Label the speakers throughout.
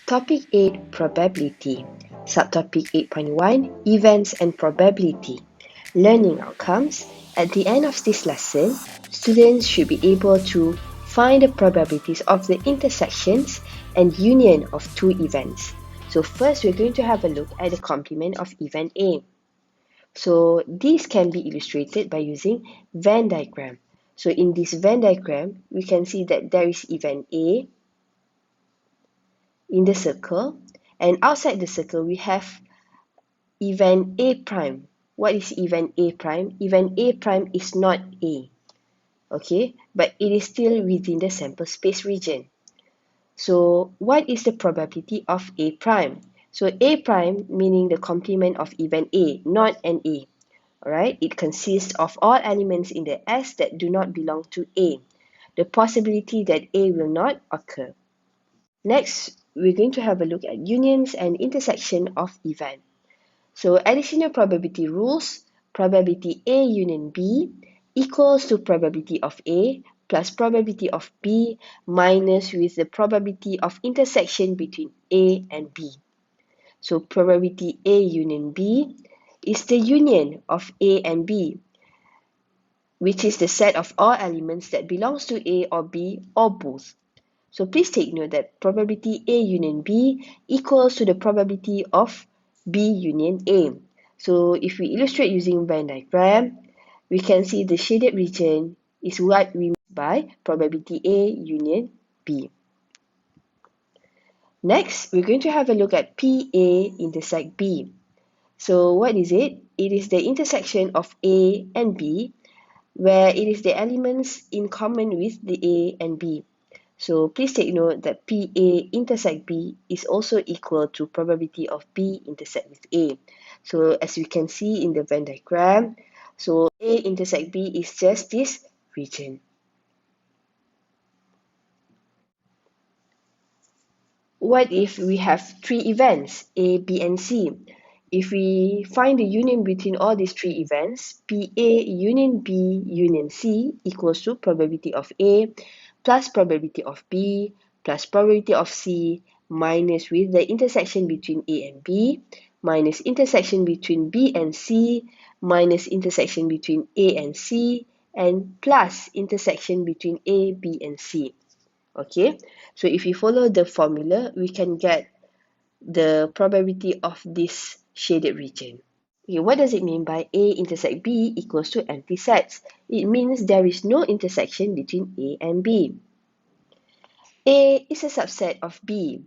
Speaker 1: Topic 8, Probability. Subtopic 8.1, Events and Probability. Learning outcomes. At the end of this lesson, students should be able to find the probabilities of the intersections and union of two events. So first, we're going to have a look at the complement of event A. So this can be illustrated by using Venn diagram. So in this Venn diagram, we can see that there is event A in the circle, and outside the circle we have event A prime. What is event A prime? Event A prime is not A, okay, but it is still within the sample space region. So what is the probability of A prime? So A prime meaning the complement of event A, not an A. Alright, it consists of all elements in the S that do not belong to A. The possibility that A will not occur. Next, we're going to have a look at unions and intersection of event. So additional probability rules, probability A union B equals to probability of A plus probability of B minus with the probability of intersection between A and B. So probability A union B is the union of A and B, which is the set of all elements that belongs to A or B or both. So please take note that probability A union B equals to the probability of B union A. So if we illustrate using Venn diagram, we can see the shaded region is what we mean by probability A union B. Next, we're going to have a look at PA intersect B. So what is it? It is the intersection of A and B, where it is the elements in common with the A and B. So please take note that PA intersect B is also equal to probability of B intersect with A. So as we can see in the Venn diagram, so A intersect B is just this region. What if we have three events, A, B, and C? If we find the union between all these three events, PA union B union C equals to probability of A plus probability of B plus probability of C minus with the intersection between A and B minus intersection between B and C minus intersection between A and C and plus intersection between A, B, and C. Okay, so if we follow the formula, we can get the probability of this shaded region. Okay, what does it mean by A intersect B equals to empty sets? It means there is no intersection between A and B. A is a subset of B.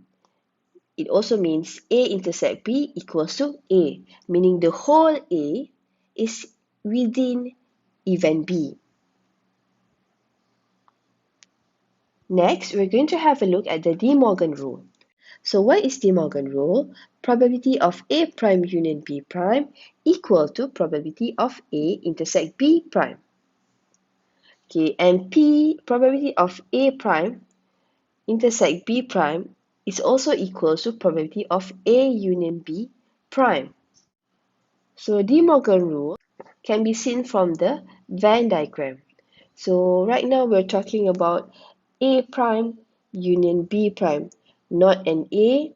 Speaker 1: It also means A intersect B equals to A, meaning the whole A is within event B. Next, we're going to have a look at the De Morgan rule. So what is De Morgan rule? Probability of A prime union B prime equal to probability of A intersect B prime. Okay, and probability of A prime intersect B prime is also equal to probability of A union B prime. So De Morgan rule can be seen from the Venn diagram. So right now we're talking about A prime union B prime, not an A.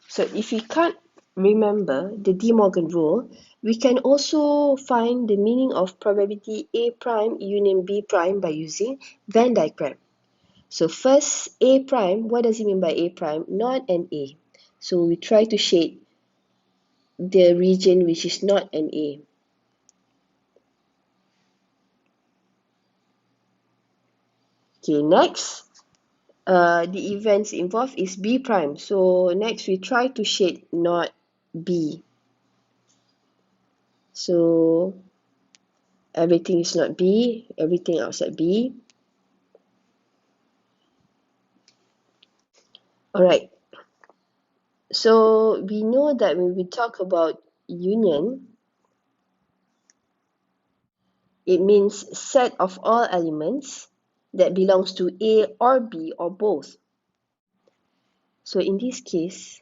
Speaker 1: So if we can't remember the De Morgan rule, we can also find the meaning of probability A prime union B prime by using Venn diagram. So first, A prime, what does it mean by A prime? Not an A. So we try to shade the region which is not an A. Okay, next, the events involved is B prime. So next we try to shade not B. So everything is not B, everything outside B. Alright, so we know that when we talk about union, it means set of all elements that belongs to A or B or both. So in this case,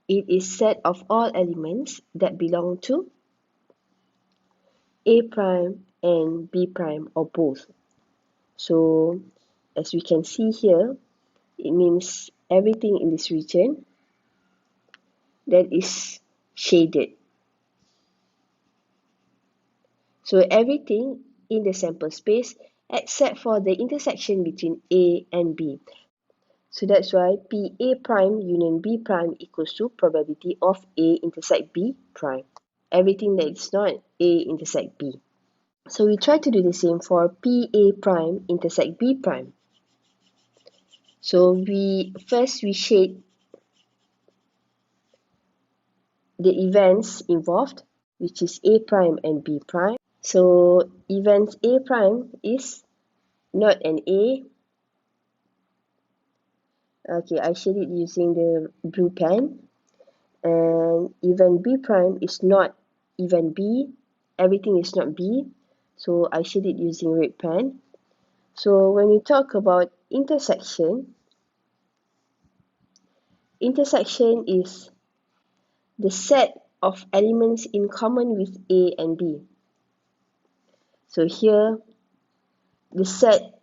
Speaker 1: it is set of all elements that belong to A prime and B prime or both. So as we can see here, it means everything in this region that is shaded. So everything in the sample space except for the intersection between A and B. So that's why PA prime union B prime equals to probability of A intersect B prime. Everything that is not A intersect B. So we try to do the same for PA prime intersect B prime. So we shade the events involved, which is A prime and B prime. So event A prime is not an A. Okay, I shade it using the blue pen. And event B prime is not event B. Everything is not B. So I shade it using red pen. So when we talk about intersection is the set of elements in common with A and B. So here, the set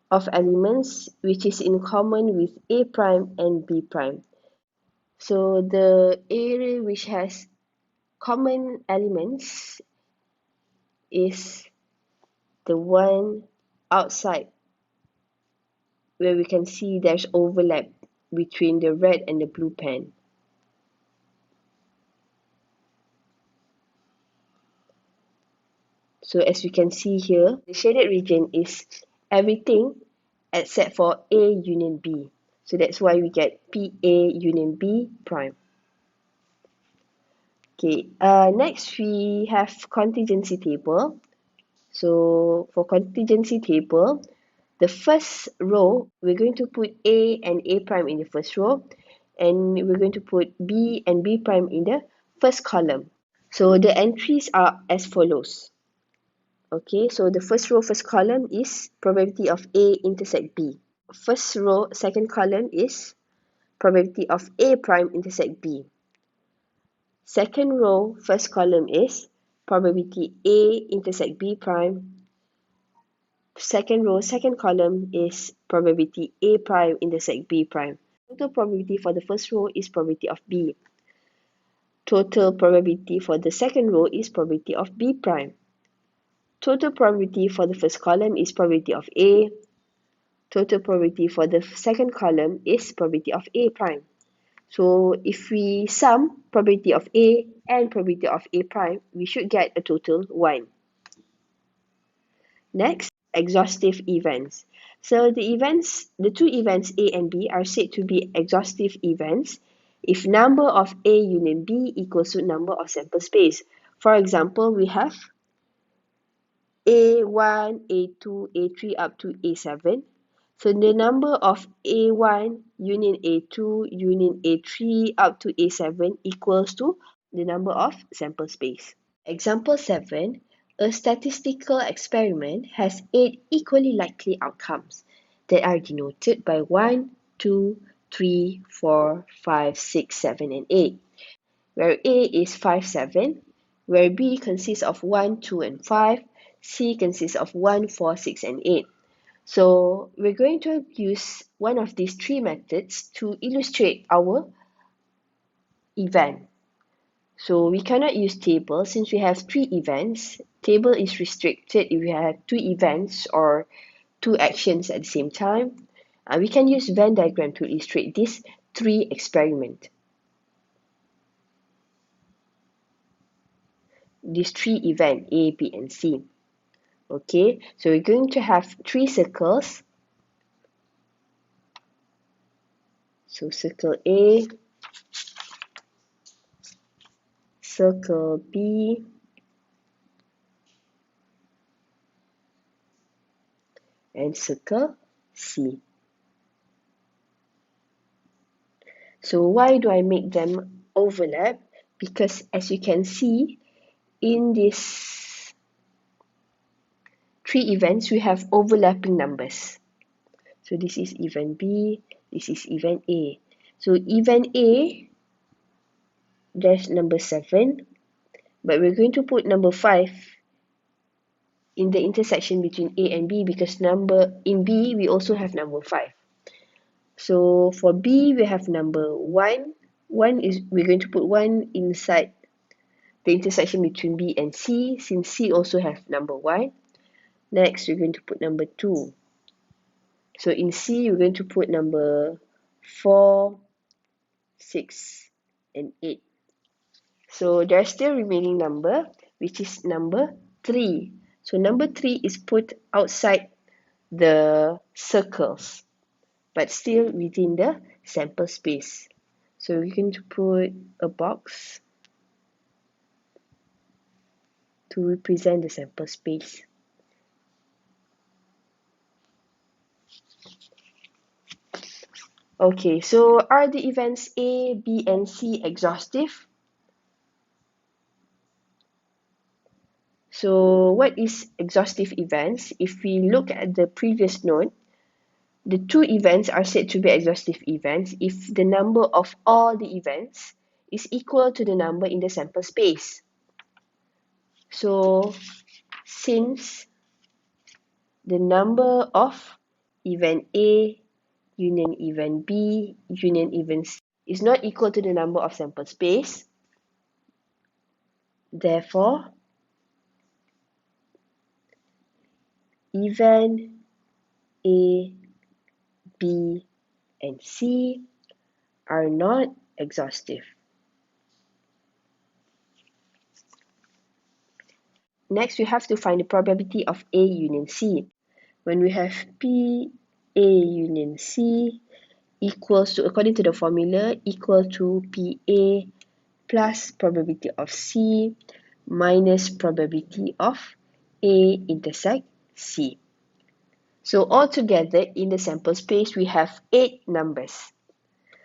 Speaker 1: of elements which is in common with A prime and B prime. So the area which has common elements is the one outside where we can see there's overlap between the red and the blue pen. So as we can see here, the shaded region is everything except for A union B. So that's why we get PA union B prime. Okay, next we have contingency table. So for contingency table, the first row, we're going to put A and A prime in the first row, and we're going to put B and B prime in the first column. So the entries are as follows. Okay, so the first row, first column is probability of A intersect B. First row, second column is probability of A prime intersect B. Second row, first column is probability A intersect B prime. Second row, second column is probability A prime intersect B prime. Total probability for the first row is probability of B. Total probability for the second row is probability of B prime. Total probability for the first column is probability of A. Total probability for the second column is probability of A prime. So if we sum probability of A and probability of A prime, we should get a total 1. Next, exhaustive events. So the two events A and B are said to be exhaustive events if number of A union B equals to number of sample space. For example, we have A1, A2, A3 up to A7. So the number of A1 union A2 union A3 up to A7 equals to the number of sample space. Example 7. A statistical experiment has 8 equally likely outcomes that are denoted by 1, 2, 3, 4, 5, 6, 7, and 8, where A is 5, 7, where B consists of 1, 2, and 5, C consists of 1, 4, 6, and 8. So we're going to use one of these three methods to illustrate our event. So we cannot use table since we have 3 events. Table is restricted if we have 2 events or 2 actions at the same time. We can use Venn diagram to illustrate these 3 experiments. These 3 events A, B, and C. Okay, so we're going to have 3 circles. So circle A, circle B, and circle C. So why do I make them overlap? Because as you can see, in these 3 events, we have overlapping numbers. So this is event B, this is event A. So event A, there's number 7, but we're going to put number 5 in the intersection between A and B because in B, we also have number 5. So for B, we have number 1. We're going to put 1 inside the intersection between B and C, since C also have number 1. Next, we're going to put number 2. So in C, we're going to put number 4, 6, and 8. So there's still remaining number, which is number 3. So number 3 is put outside the circles, but still within the sample space. So we're going to put a box to represent the sample space. Okay, so are the events A, B, and C exhaustive? So what is exhaustive events? If we look at the previous note, the two events are said to be exhaustive events if the number of all the events is equal to the number in the sample space. So since the number of event A union event B union event C is not equal to the number of sample space, therefore event A, B, and C are not exhaustive. Next, we have to find the probability of A union C. When we have P A union C equals to, according to the formula, equal to PA plus probability of C minus probability of A intersect C. So altogether in the sample space, we have 8 numbers.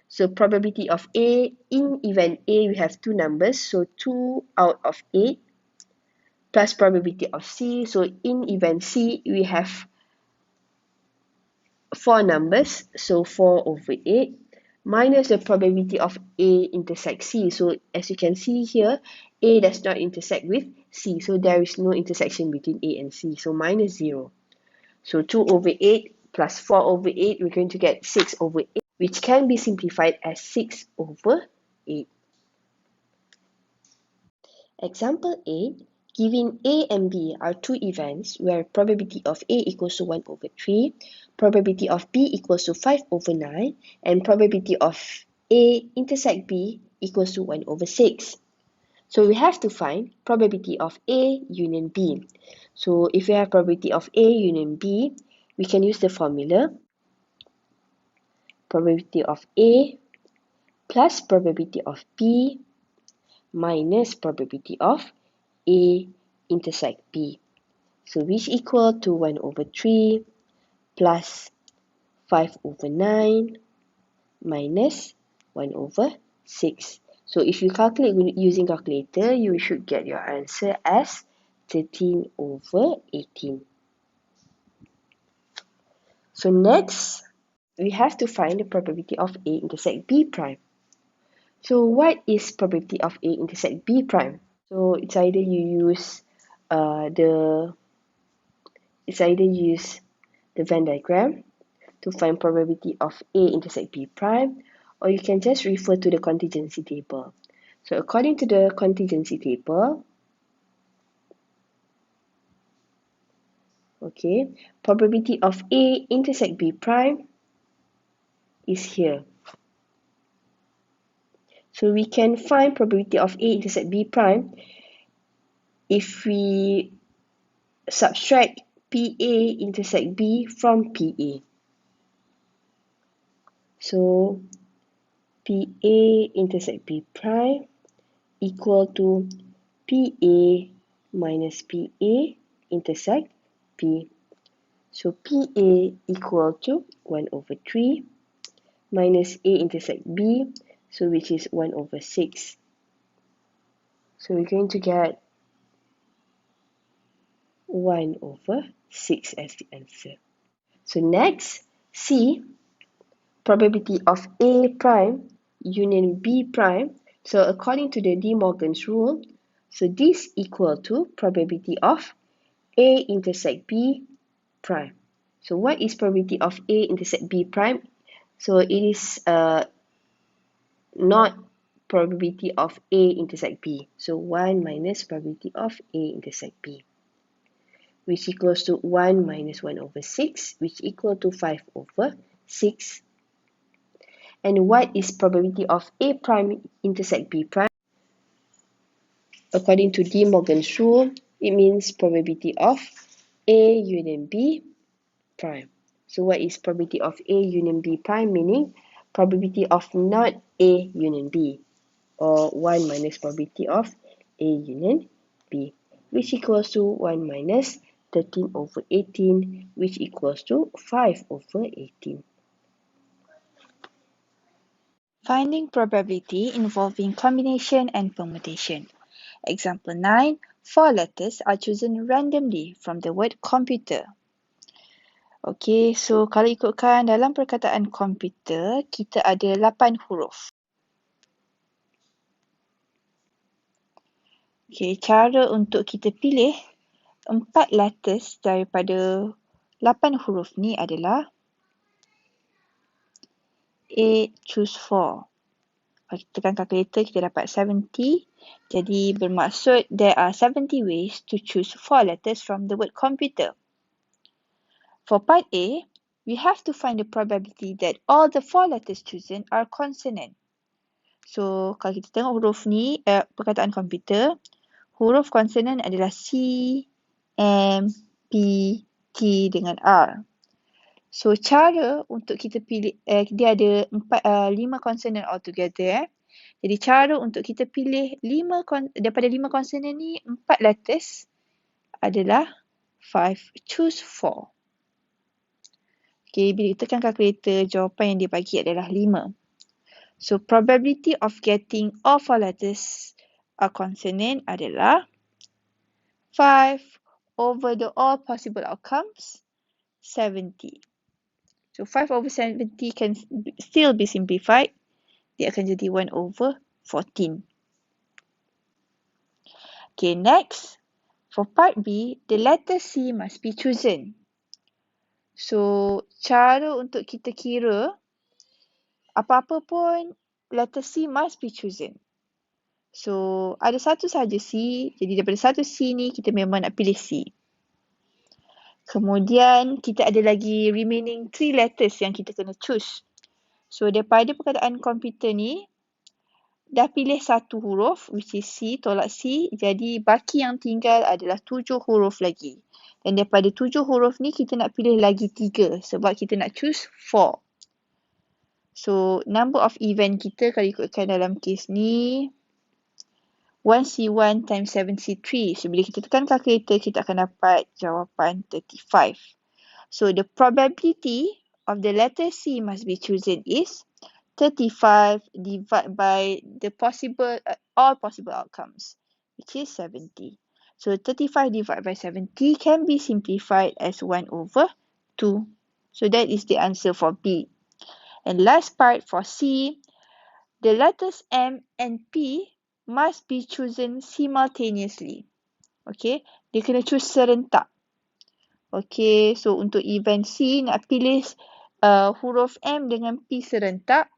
Speaker 1: So probability of A, in event A, we have 2 numbers, so 2 out of 8 plus probability of C. So in event C, we have 4 numbers, so 4 over 8 minus the probability of A intersect C. So as you can see here, A does not intersect with C, so there is no intersection between A and C, so minus 0. So 2 over 8 plus 4 over 8, we're going to get 6 over 8, which can be simplified as 6 over 8. Example 8, giving A and B are two events where probability of A equals to 1 over 3, probability of B equals to 5 over 9, and probability of A intersect B equals to 1 over 6. So we have to find probability of A union B. So if we have probability of A union B, we can use the formula probability of A plus probability of B minus probability of A intersect B. So which equal to 1 over 3 plus 5 over 9 minus 1 over 6. So if you calculate using calculator, you should get your answer as 13 over 18. So next, we have to find the probability of A intersect B prime. So what is probability of A intersect B prime? So it's either you use the Venn diagram to find probability of A intersect B prime, or you can just refer to the contingency table. So according to the contingency table, okay, probability of A intersect B prime is here. So we can find probability of A intersect B prime if we subtract PA intersect B from PA. So PA intersect B prime equal to PA minus PA intersect P. So PA equal to 1 over 3 minus A intersect B, so which is 1 over 6. So we're going to get 1 over 6 as the answer. So next, C, probability of A prime union B prime. So according to the De Morgan's rule, so this equal to probability of A intersect B prime. So what is probability of A intersect B prime? So it is not probability of A intersect B. So 1 minus probability of A intersect B, which equals to 1 minus 1 over 6, which equal to 5 over 6. And what is probability of A prime intersect B prime? According to De Morgan's rule, it means probability of A union B prime. So what is probability of A union B prime? Meaning probability of not A union B, or 1 minus probability of A union B, which equals to 1 minus 13 over 18, which equals to 5 over 18.
Speaker 2: Finding probability involving combination and permutation. Example 9, 4 letters are chosen randomly from the word computer. Okey, so kalau ikutkan dalam perkataan komputer, kita ada 8 huruf. Okey, cara untuk kita pilih 4 letters daripada 8 huruf ni adalah 8 choose 4. Kalau kita tekan calculator, kita dapat 70. Jadi bermaksud there are 70 ways to choose 4 letters from the word computer. For part A, we have to find the probability that all the 4 letters chosen are consonant. So, kalau kita tengok huruf ni, perkataan komputer, huruf konsonan adalah C, M, P, T dengan R. So, cara untuk kita pilih, dia ada 5 konsonan altogether. Jadi, cara untuk kita pilih daripada 5 konsonan ni, 4 letters adalah 5, choose 4. Okay, bila kita tekan calculator, jawapan yang dia bagi adalah 5. So, probability of getting all 4 letters are consonant adalah 5 over the all possible outcomes, 70. So, 5 over 70 can still be simplified. Dia akan jadi 1 over 14. Okay, next. For part B, the letter C must be chosen. So, cara untuk kita kira, apa-apa pun, letter C must be chosen. So, ada satu sahaja C, jadi daripada satu C ni, kita memang nak pilih C. Kemudian, kita ada lagi remaining 3 letters yang kita kena choose. So, daripada perkataan komputer ni, dah pilih satu huruf, which is C, tolak C. Jadi, baki yang tinggal adalah 7 huruf lagi. Dan daripada 7 huruf ni, kita nak pilih lagi 3 sebab kita nak choose 4. So, number of event kita kalau ikutkan dalam kes ni, 1C1 times 7C3. So, bila kita tekan calculator, kita akan dapat jawapan 35. So, the probability of the letter C must be chosen is 35 divided by the all possible outcomes, which is 70. So, 35 divided by 70 can be simplified as 1 over 2. So, that is the answer for B. And last part for C, the letters M and P must be chosen simultaneously. Okay, dia kena choose serentak. Okay, so untuk event C, nak pilih huruf M dengan P serentak.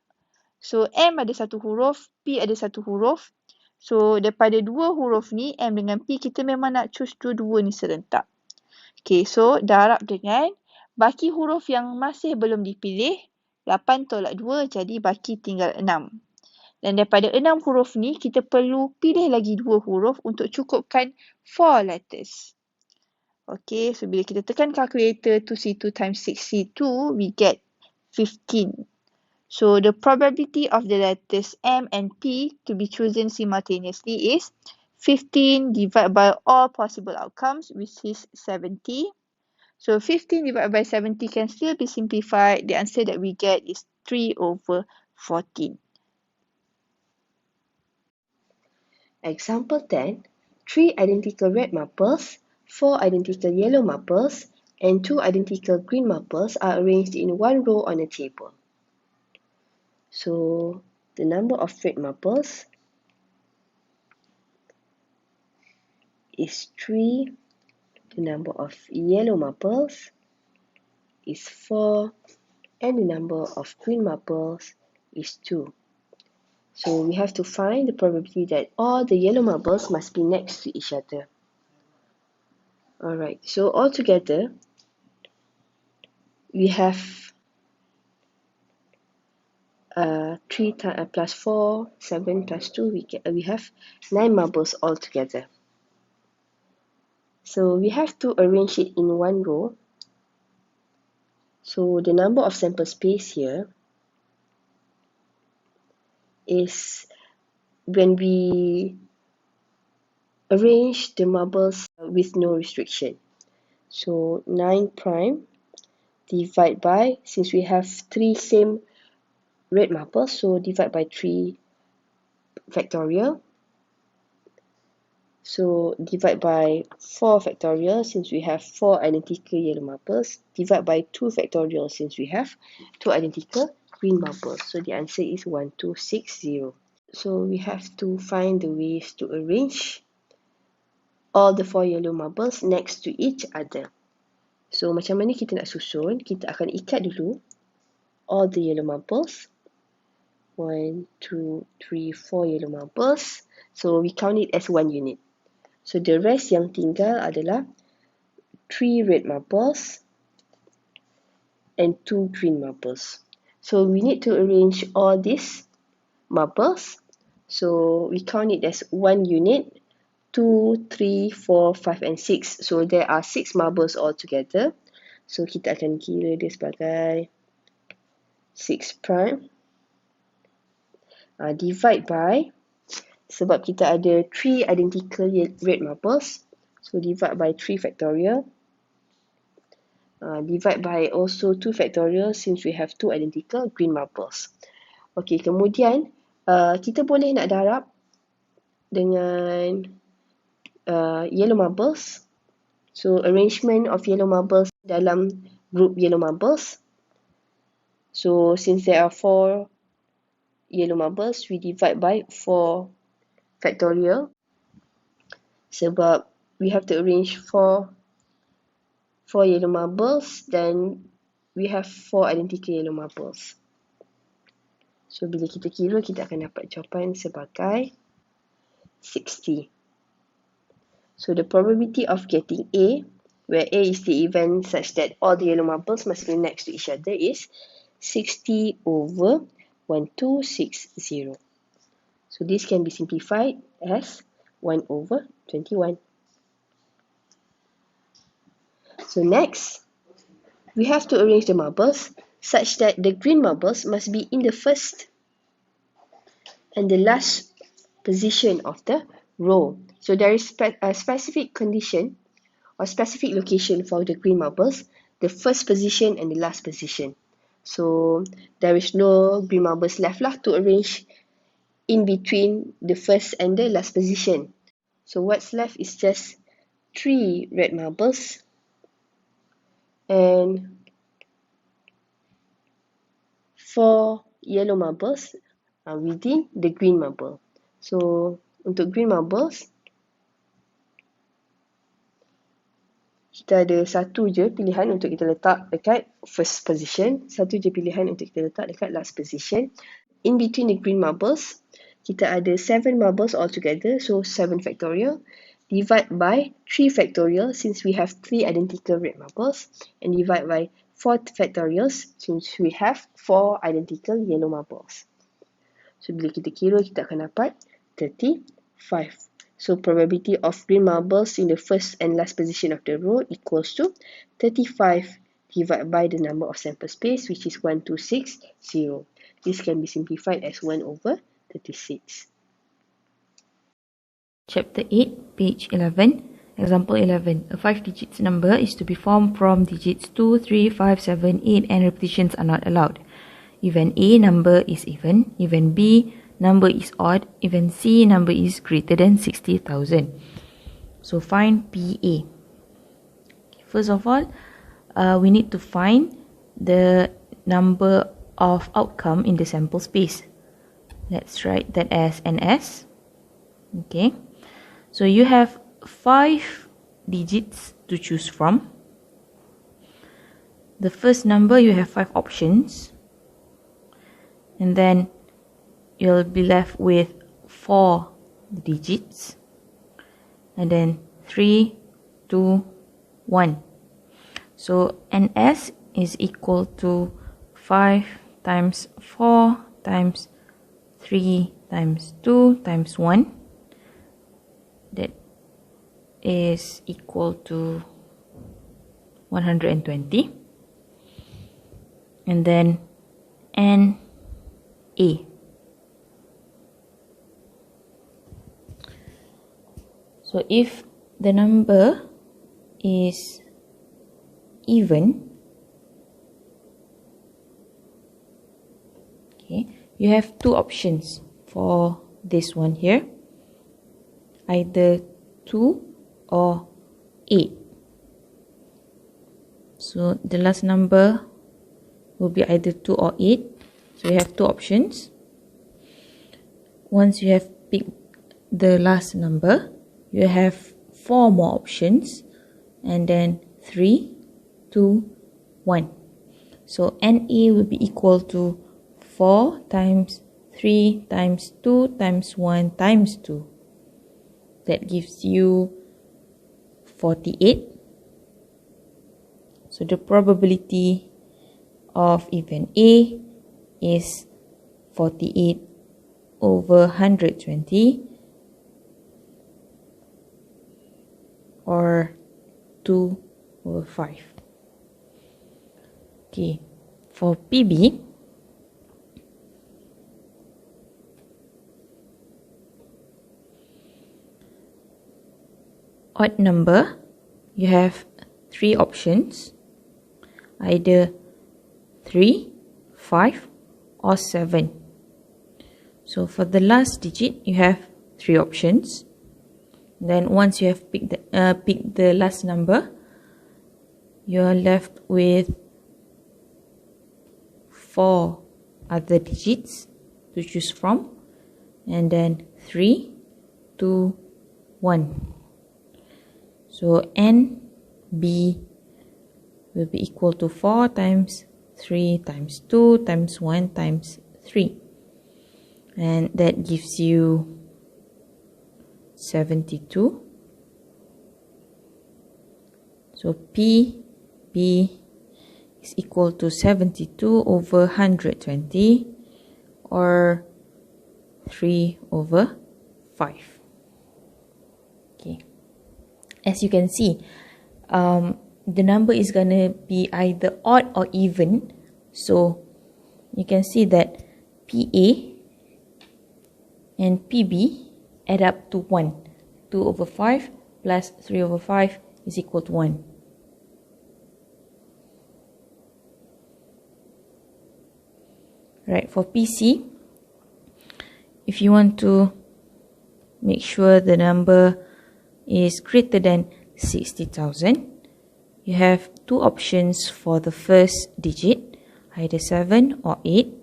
Speaker 2: So, M ada satu huruf, P ada satu huruf. So, daripada 2 huruf ni, M dengan P, kita memang nak choose dua-dua ni serentak. Okay, so darab dengan baki huruf yang masih belum dipilih, 8 tolak 2, jadi baki tinggal 6. Dan daripada 6 huruf ni, kita perlu pilih lagi 2 huruf untuk cukupkan 4 letters. Okay, so bila kita tekan calculator 2C2 times 6C2, we get 15. So, the probability of the letters M and P to be chosen simultaneously is 15 divided by all possible outcomes, which is 70. So, 15 divided by 70 can still be simplified. The answer that we get is 3 over 14.
Speaker 1: Example 10, 3 identical red marbles, 4 identical yellow marbles, and 2 identical green marbles are arranged in one row on a table. So, the number of red marbles is 3, the number of yellow marbles is 4, and the number of green marbles is 2. So we have to find the probability that all the yellow marbles must be next to each other. Alright, so altogether, we have 3 plus 4, 7 plus 2, we have 9 marbles altogether. So we have to arrange it in one row. So the number of sample space here is when we arrange the marbles with no restriction. So 9 prime divide by, since we have 3 same red marbles, so divide by 3 factorial. So divide by 4 factorial, since we have 4 identical yellow marbles. Divide by 2 factorial, since we have 2 identical green marbles. So the answer is 1260. So we have to find the ways to arrange all the 4 yellow marbles next to each other. So macam mana kita nak susun? Kita akan ikat dulu all the yellow marbles. 1, 2, 3, 4 yellow marbles. So we count it as 1 unit. So the rest yang tinggal adalah 3 red marbles and 2 green marbles. So we need to arrange all these marbles. So we count it as 1 unit, 2, 3, 4, 5 and 6. So there are 6 marbles altogether. So kita akan kira dia sebagai 6 prime. Divide by, sebab kita ada 3 identical red marbles. So divide by 3 factorial. Divide by also 2 factorial since we have 2 identical green marbles. Okay, kemudian kita boleh nak darab dengan yellow marbles. So arrangement of yellow marbles dalam group yellow marbles. So since there are 4 yellow marbles, we divide by 4 factorial. Sebab we have to arrange 4 yellow marbles, then we have 4 identical yellow marbles. So bila kita kira, kita akan dapat jawapan sebagai 60. So the probability of getting A, where A is the event such that all the yellow marbles must be next to each other, is 60 over 1260. So this can be simplified as 1 over 21. So next, we have to arrange the marbles such that the green marbles must be in the first and the last position of the row. So there is a specific condition or specific location for the green marbles, the first position and the last position. So there is no green marbles left to arrange in between the first and the last position. So what's left is just 3 red marbles and 4 yellow marbles within the green marble. So untuk green marbles, kita ada satu je pilihan untuk kita letak dekat first position, satu je pilihan untuk kita letak dekat last position. In between the green marbles, kita ada 7 marbles altogether, so 7 factorial. Divide by 3 factorial since we have 3 identical red marbles, and divide by 4 factorials since we have 4 identical yellow marbles. So bila kita kira, kita akan dapat 35. So probability of green marbles in the first and last position of the row equals to 35 divided by the number of sample space, which is 1260. This can be simplified as 1 over 36.
Speaker 3: Chapter 8, page 11. Example 11. A 5-digit number is to be formed from digits 2, 3, 5, 7, 8 and repetitions are not allowed. Event A, number is even. Event B, number is odd. Event C, number is greater than 60,000. So find PA. First of all, we need to find the number of outcome in the sample space. Let's write that as NS. Okay. So you have 5 digits to choose from. the first number you have 5 options, and then you'll be left with 4 digits, and then 3, 2, 1. So NS is equal to 5 times 4 times 3 times 2 times 1. That is equal to 120. And then NA. So if the number is even, okay, you have 2 options for this one here, either 2 or 8. So the last number will be either 2 or 8. So you have 2 options. Once you have picked the last number, you have 4 more options, and then 3, 2, 1. So NA will be equal to 4 times 3 times 2 times 1 times 2. That gives you 48. So the probability of event A is 48 over 120, or 2 over 5. Okay, for PB, odd number, you have 3 options, either 3, 5 or 7. So for the last digit, you have 3 options. Then once you have picked the last number, you are left with 4 other digits to choose from, and then 3, 2, 1. So NB will be equal to 4 times 3 times 2 times 1 times 3. And that gives you 72. So PB is equal to 72 over 120, or 3 over 5. Okay. As you can see, the number is going to be either odd or even. So you can see that PA and PB add up to 1. 2 over 5 plus 3 over 5 is equal to 1. Right, for PC, if you want to make sure the number is greater than 60,000, you have 2 options for the first digit, either 7 or 8.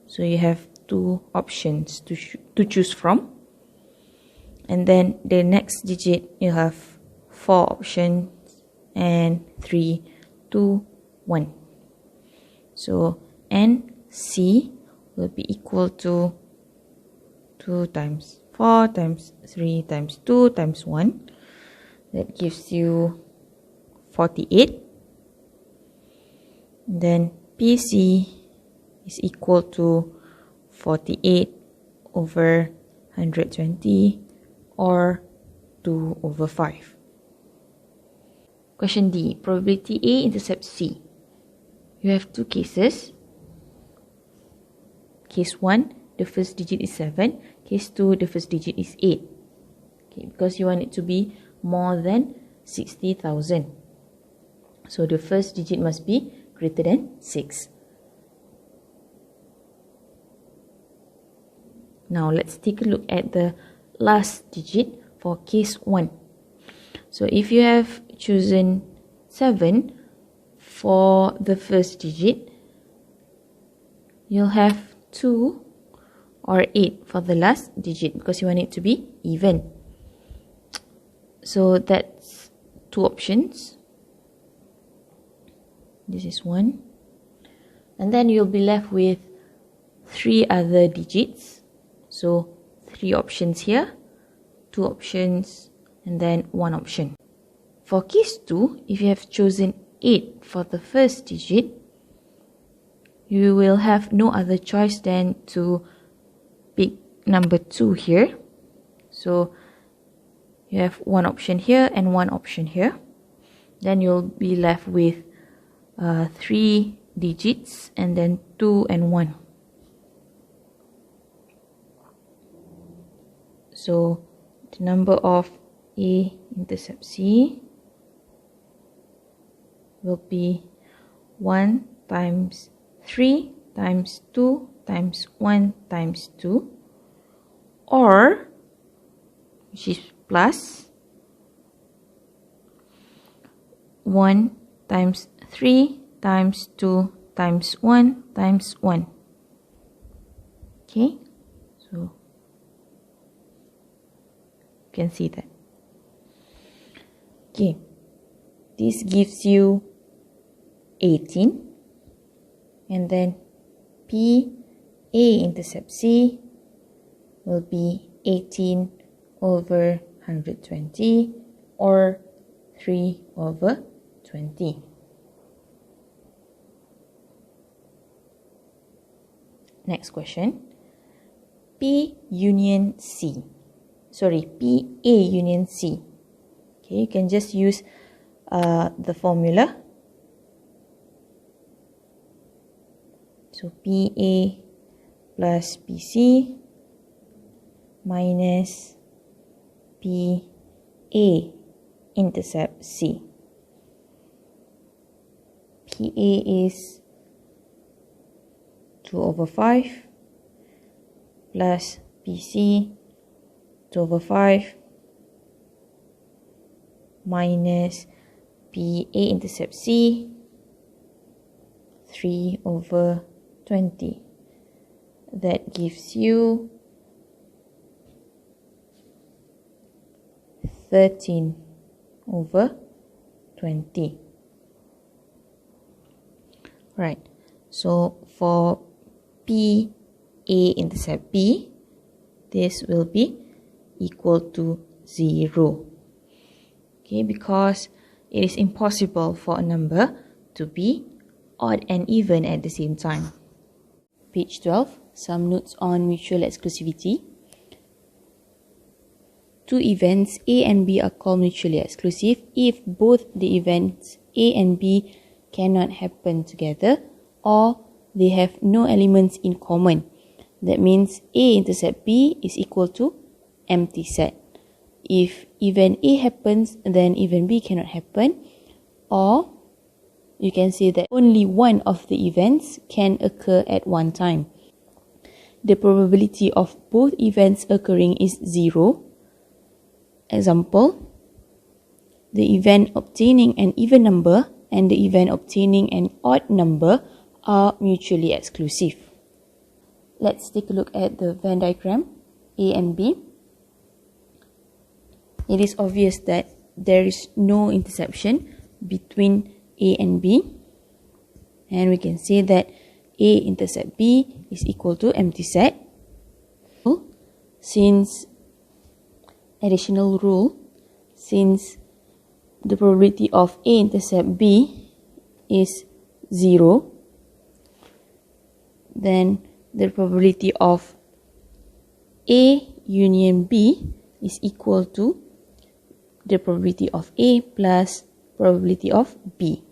Speaker 3: So you have 2 options to choose from. And then the next digit, you have 4 options, and 3, 2, 1. So NC will be equal to 2 times 4 times 3 times 2 times 1. That gives you 48. Then PC is equal to 48 over 120, or 2 over 5. Question D. Probability A intercepts C. You have 2 cases. Case 1, the first digit is 7. Case 2, the first digit is 8. Okay, because you want it to be more than 60,000. So the first digit must be greater than 6. Now let's take a look at the last digit for case 1. So if you have chosen 7 for the first digit, you'll have 2 or 8 for the last digit because you want it to be even. So that's 2 options. This is 1. And then you'll be left with 3 other digits. So 3 options here, 2 options, and then 1 option. For case 2, if you have chosen 8 for the first digit, you will have no other choice than to pick number 2 here. So you have 1 option here and 1 option here. Then you'll be left with 3 digits and then 2 and 1. So the number of A intercept C will be 1 times 3 times 2 times 1 times 2, or, which is plus 1 times 3 times 2 times 1 times 1. Okay, so you can see that. Okay, this gives you 18, and then P A intercept C will be 18 over 120, or 3 over 20. Next question. P union C. Sorry, P A union C. Okay, you can just use the formula. So PA plus PC minus PA intercept C. PA is 2 over 5 plus PC 2 over 5 minus PA intercept C 3 over 20. That gives you 13 over 20. Right, so for PA intercept B, this will be equal to 0. Okay, because it is impossible for a number to be odd and even at the same time. Page 12, some notes on mutual exclusivity. 2 events A and B are called mutually exclusive if both the events A and B cannot happen together, or they have no elements in common. That means A intercept B is equal to empty set. If event A happens, then event B cannot happen, or you can say that only one of the events can occur at one time. The probability of both events occurring is 0. Example, the event obtaining an even number and the event obtaining an odd number are mutually exclusive. Let's take a look at the Venn diagram, A and B. It is obvious that there is no intersection between A and B, and we can say that A intercept B is equal to empty set. Since additional rule, since the probability of A intercept B is 0, then the probability of A union B is equal to the probability of A plus probability of B.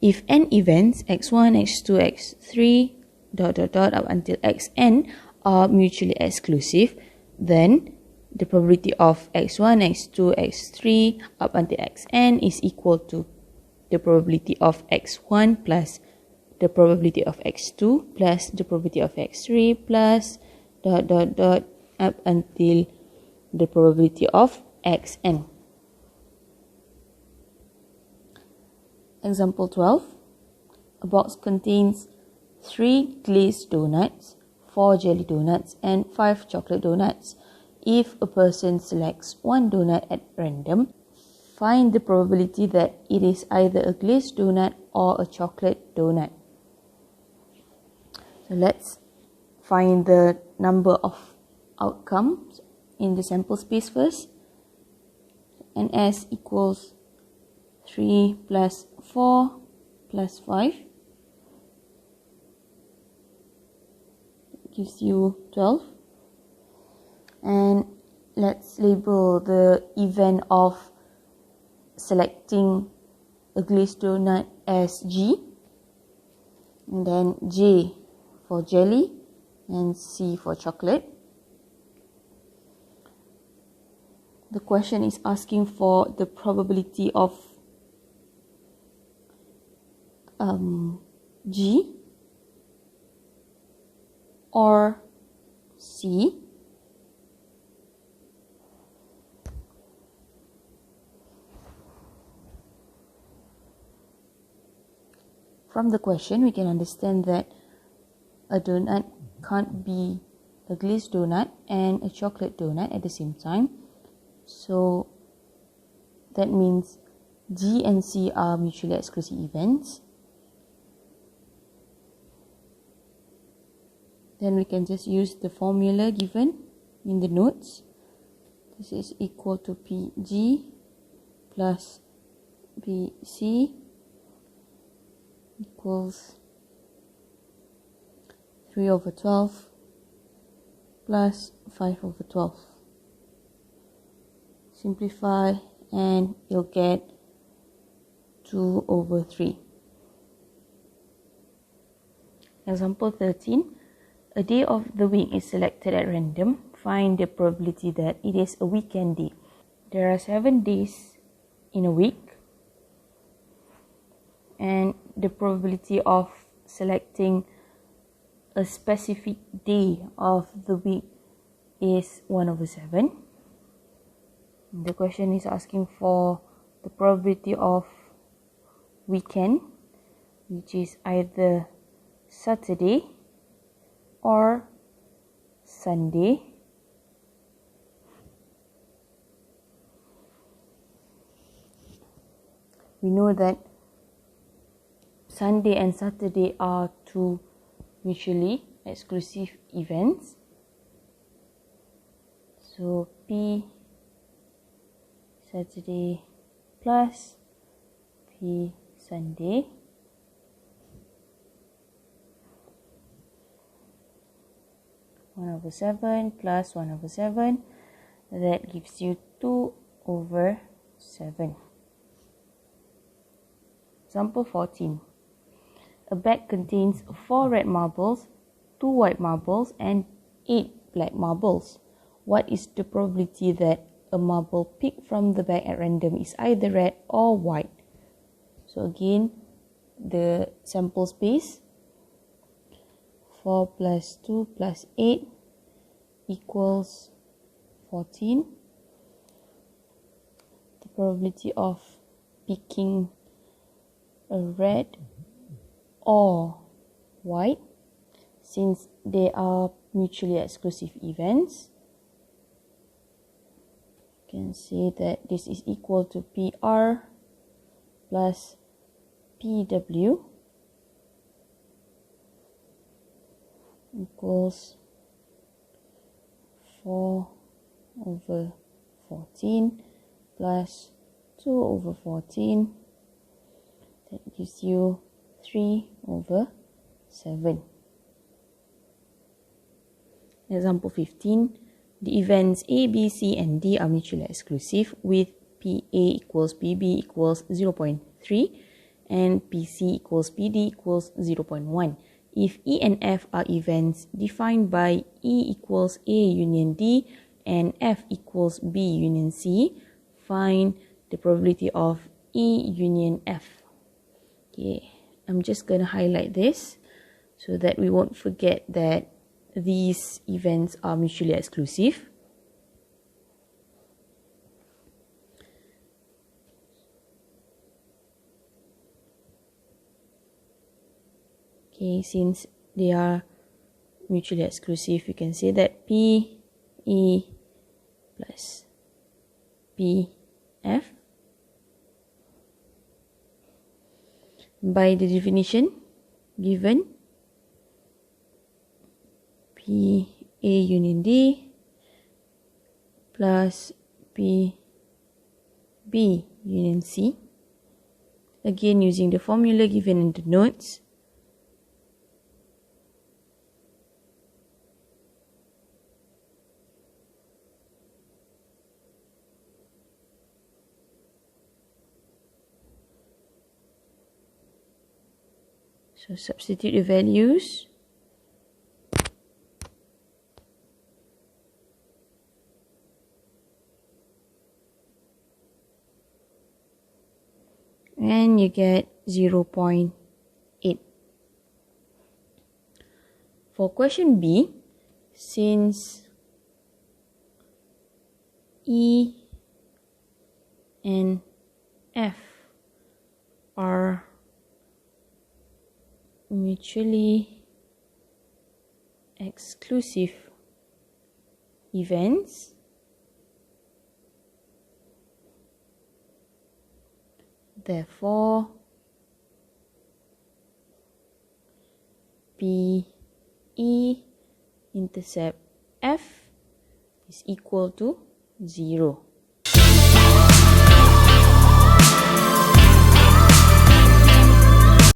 Speaker 3: If n events x1, x2, x3, up until xn are mutually exclusive, then the probability of x1, x2, x3 up until xn is equal to the probability of x1 plus the probability of x2 plus the probability of x3 plus up until the probability of xn. Example 12. A box contains 3 glazed donuts, 4 jelly donuts, and 5 chocolate donuts. If a person selects one donut at random, find the probability that it is either a glazed donut or a chocolate donut. So let's find the number of outcomes in the sample space first. And S equals 3 plus 4 plus 5 gives you 12. And let's label the event of selecting a glazed donut as G, and then J for jelly and C for chocolate. The question is asking for the probability of G or C. From the question, we can understand that a donut can't be a glazed donut and a chocolate donut at the same time. So that means G and C are mutually exclusive events. Then we can just use the formula given in the notes. This is equal to PG plus BC equals 3 over 12 plus 5 over 12. Simplify and you'll get 2 over 3. Example 13. A day of the week is selected at random. Find the probability that it is a weekend day. There are 7 days in a week, and the probability of selecting a specific day of the week is 1 over 7. The question is asking for the probability of weekend, which is either Saturday or Sunday. We know that Sunday and Saturday are two mutually exclusive events. So P Saturday plus P Sunday. One over 7 plus 1 over 7. That gives you 2 over 7. Example 14. A bag contains 4 red marbles, 2 white marbles and 8 black marbles. What is the probability that a marble picked from the bag at random is either red or white? So again, the sample space, 4 plus 2 plus 8 equals 14. The probability of picking a red or white, since they are mutually exclusive events, you can say that this is equal to PR plus PW equals 4 over 14 plus 2 over 14. That gives you 3 over 7. Example 15. The events A, B, C and D are mutually exclusive with PA equals PB equals 0.3 and PC equals PD equals 0.1. If E and F are events defined by E equals A union D and F equals B union C, find the probability of E union F. Okay, I'm just going to highlight this so that we won't forget that these events are mutually exclusive. Okay, since they are mutually exclusive, you can say that P, E plus P, F by the definition given, P A union D plus P B union C. Again, using the formula given in the notes. So substitute the values. And you get 0.8. For question B, since E and F are mutually exclusive events, therefore P E intercept F is equal to 0.